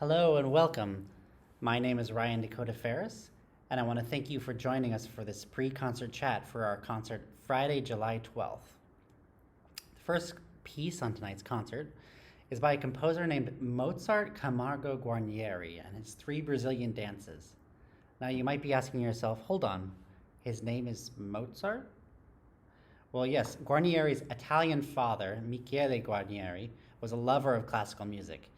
Hello and welcome. My name is Ryan Dakota Farris, and I want to thank you for joining us for this pre-concert chat for our concert Friday, July 12th. The first piece on tonight's concert is by a composer named Mozart Camargo Guarnieri and his three Brazilian dances. Now you might be asking yourself, hold on, his name is Mozart? Well, yes, Guarnieri's Italian father, Michele Guarnieri, was a lover of classical music.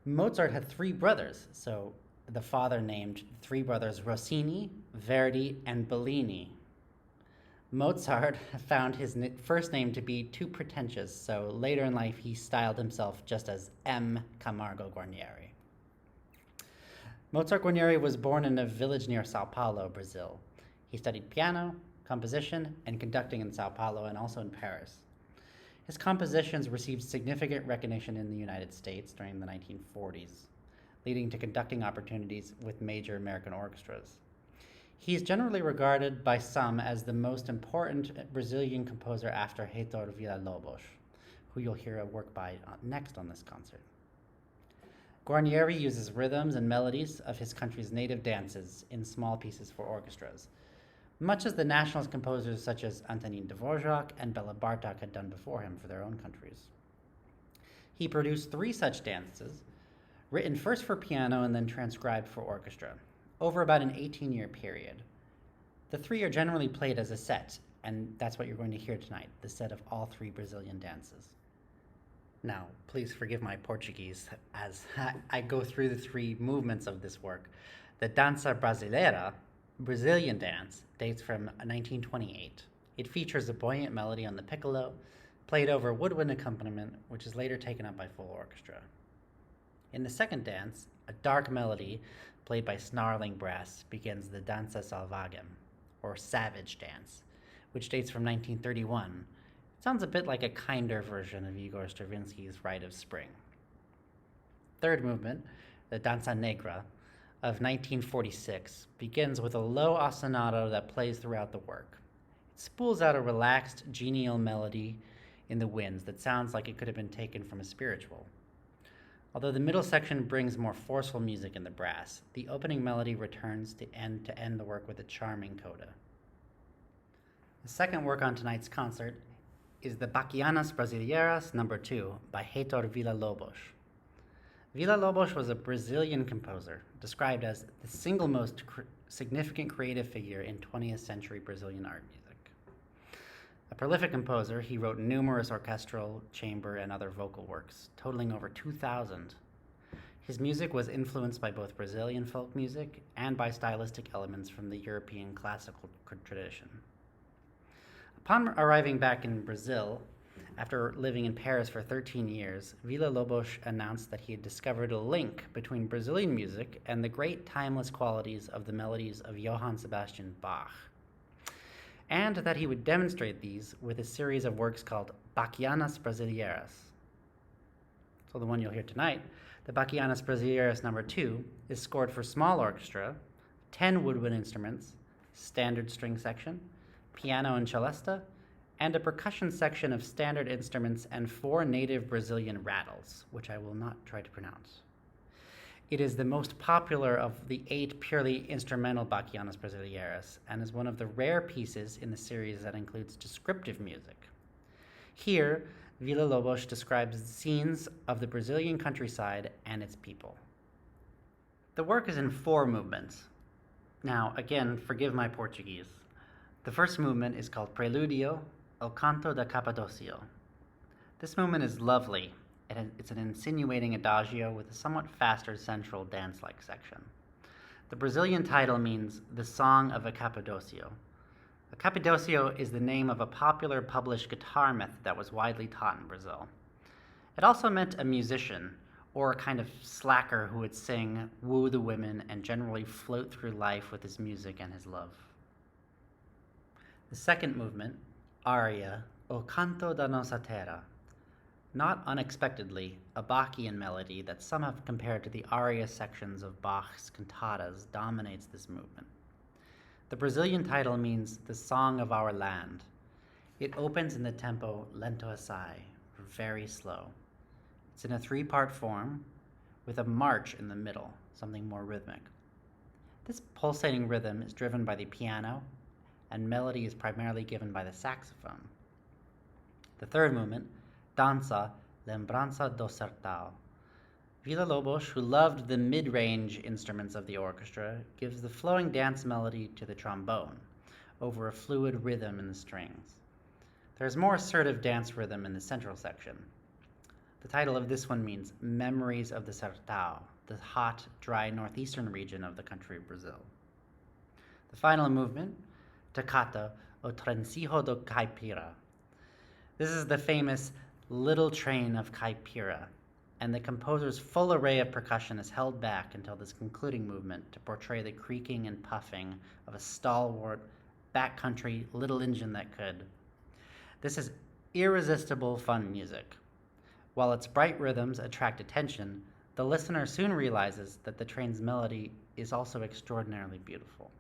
Mozart had three brothers, so the father named three brothers Rossini, Verdi, and Bellini. Mozart found his first name to be too pretentious, so later in life he styled himself just as M. Camargo Guarnieri. Mozart Guarnieri was born in a village near Sao Paulo, Brazil. He studied piano, composition, and conducting in Sao Paulo and also in Paris. His compositions received significant recognition in the United States during the 1940s, leading to conducting opportunities with major American orchestras. He is generally regarded by some as the most important Brazilian composer after Heitor Villa-Lobos, who you'll hear a work by next on this concert. Guarnieri uses rhythms and melodies of his country's native dances in small pieces for orchestras, much as the nationalist composers such as Antonin Dvorak and Bela Bartok had done before him for their own countries. He produced three such dances, written first for piano and then transcribed for orchestra, over about an 18-year period. The three are generally played as a set, and that's what you're going to hear tonight, the set of all three Brazilian dances. Now, please forgive my Portuguese as I go through the three movements of this work. The Dança Brasileira, Brazilian dance, dates from 1928. It features a buoyant melody on the piccolo, played over woodwind accompaniment, which is later taken up by full orchestra. In the second dance, a dark melody, played by snarling brass, begins the Dança Selvagem, or Savage Dance, which dates from 1931. It sounds a bit like a kinder version of Igor Stravinsky's Rite of Spring. Third movement, the Dança Negra, of 1946, begins with a low ostinato that plays throughout the work. It spools out a relaxed, genial melody in the winds that sounds like it could have been taken from a spiritual. Although the middle section brings more forceful music in the brass, the opening melody returns to end the work with a charming coda. The second work on tonight's concert is the Bachianas Brasileiras No. 2 by Heitor Villa-Lobos. Villa-Lobos was a Brazilian composer, described as the single most significant creative figure in 20th century Brazilian art music. A prolific composer, he wrote numerous orchestral, chamber, and other vocal works, totaling over 2,000. His music was influenced by both Brazilian folk music and by stylistic elements from the European classical tradition. Upon arriving back in Brazil, after living in Paris for 13 years, Villa-Lobos announced that he had discovered a link between Brazilian music and the great timeless qualities of the melodies of Johann Sebastian Bach, and that he would demonstrate these with a series of works called Bachianas Brasileiras. So the one you'll hear tonight, the Bachianas Brasileiras No. 2, is scored for small orchestra, 10 woodwind instruments, standard string section, piano and celesta, and a percussion section of standard instruments and 4 native Brazilian rattles, which I will not try to pronounce. It is the most popular of the 8 purely instrumental Bachianas Brasileiras and is one of the rare pieces in the series that includes descriptive music. Here, Villa-Lobos describes the scenes of the Brazilian countryside and its people. The work is in 4 movements. Now, again, forgive my Portuguese. The first movement is called Preludio, El Canto da Capadocio. This movement is lovely. It's an insinuating adagio with a somewhat faster central dance-like section. The Brazilian title means the Song of a Capadocio. A Capadocio is the name of a popular published guitar method that was widely taught in Brazil. It also meant a musician, or a kind of slacker who would sing, woo the women, and generally float through life with his music and his love. The second movement, aria, O Canto da Nossa Terra. Not unexpectedly, a Bachian melody that some have compared to the aria sections of Bach's cantatas dominates this movement. The Brazilian title means the Song of Our Land. It opens in the tempo lento assai, very slow. It's in a 3-part form, with a march in the middle, something more rhythmic. This pulsating rhythm is driven by the piano, and melody is primarily given by the saxophone. The third movement, Danza, Lembranza do Sertão. Villa-Lobos, who loved the mid-range instruments of the orchestra, gives the flowing dance melody to the trombone, over a fluid rhythm in the strings. There is more assertive dance rhythm in the central section. The title of this one means Memories of the Sertão, the hot, dry northeastern region of the country of Brazil. The final movement, Toccata, O Trencijo do Caipira. This is the famous Little Train of Caipira, and the composer's full array of percussion is held back until this concluding movement to portray the creaking and puffing of a stalwart, backcountry little engine that could. This is irresistible fun music. While its bright rhythms attract attention, the listener soon realizes that the train's melody is also extraordinarily beautiful.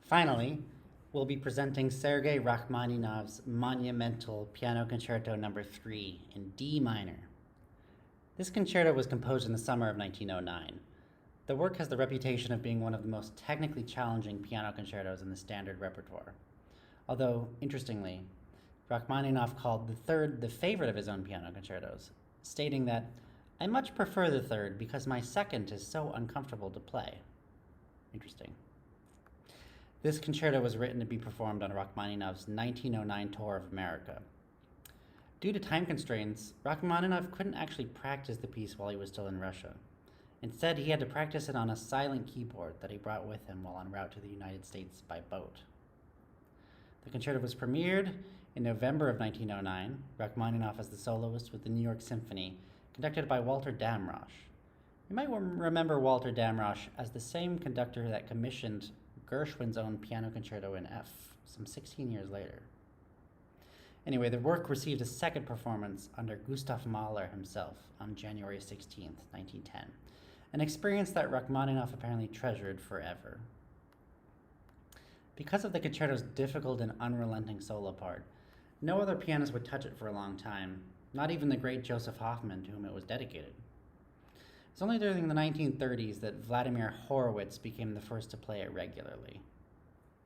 Finally, we'll be presenting Sergei Rachmaninoff's monumental Piano Concerto No. 3 in D minor. This concerto was composed in the summer of 1909. The work has the reputation of being one of the most technically challenging piano concertos in the standard repertoire. Although, interestingly, Rachmaninoff called the third the favorite of his own piano concertos, stating that, "I much prefer the third because my second is so uncomfortable to play." Interesting. This concerto was written to be performed on Rachmaninoff's 1909 tour of America. Due to time constraints, Rachmaninoff couldn't actually practice the piece while he was still in Russia. Instead, he had to practice it on a silent keyboard that he brought with him while en route to the United States by boat. The concerto was premiered in November of 1909, Rachmaninoff as the soloist with the New York Symphony, conducted by Walter Damrosch. You might remember Walter Damrosch as the same conductor that commissioned Gershwin's own piano concerto in F, some 16 years later. Anyway, the work received a second performance under Gustav Mahler himself on January 16, 1910, an experience that Rachmaninoff apparently treasured forever. Because of the concerto's difficult and unrelenting solo part, no other pianist would touch it for a long time, not even the great Joseph Hoffman, to whom it was dedicated. It's only during the 1930s that Vladimir Horowitz became the first to play it regularly.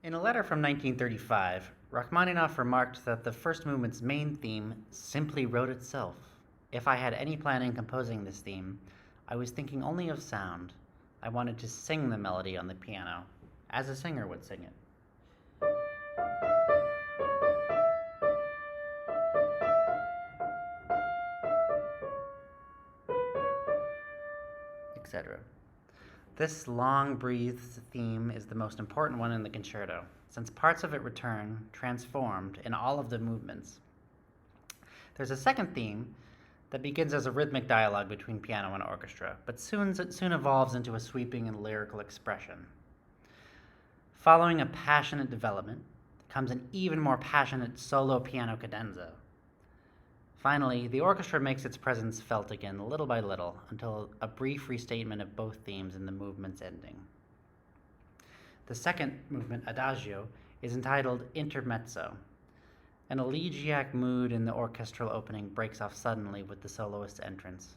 In a letter from 1935, Rachmaninoff remarked that the first movement's main theme simply wrote itself. If I had any plan in composing this theme, I was thinking only of sound. I wanted to sing the melody on the piano, as a singer would sing it. Etc. This long-breathed theme is the most important one in the concerto, since parts of it return, transformed, in all of the movements. There's a second theme that begins as a rhythmic dialogue between piano and orchestra, but soon evolves into a sweeping and lyrical expression. Following a passionate development comes an even more passionate solo piano cadenza. Finally, the orchestra makes its presence felt again little by little until a brief restatement of both themes in the movement's ending. The second movement, Adagio, is entitled Intermezzo. An elegiac mood in the orchestral opening breaks off suddenly with the soloist's entrance.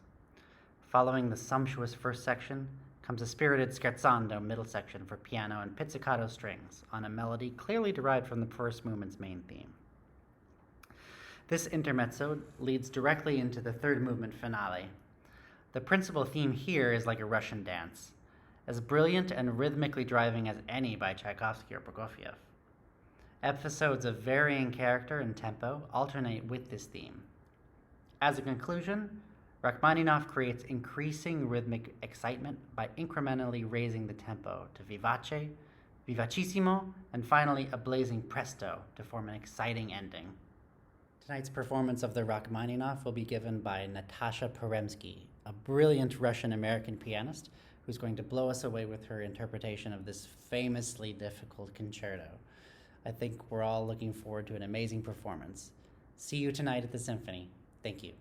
Following the sumptuous first section comes a spirited scherzando middle section for piano and pizzicato strings on a melody clearly derived from the first movement's main theme. This intermezzo leads directly into the third movement finale. The principal theme here is like a Russian dance, as brilliant and rhythmically driving as any by Tchaikovsky or Prokofiev. Episodes of varying character and tempo alternate with this theme. As a conclusion, Rachmaninoff creates increasing rhythmic excitement by incrementally raising the tempo to vivace, vivacissimo, and finally a blazing presto to form an exciting ending. Tonight's performance of the Rachmaninoff will be given by Natasha Paremski, a brilliant Russian-American pianist who's going to blow us away with her interpretation of this famously difficult concerto. I think we're all looking forward to an amazing performance. See you tonight at the Symphony. Thank you.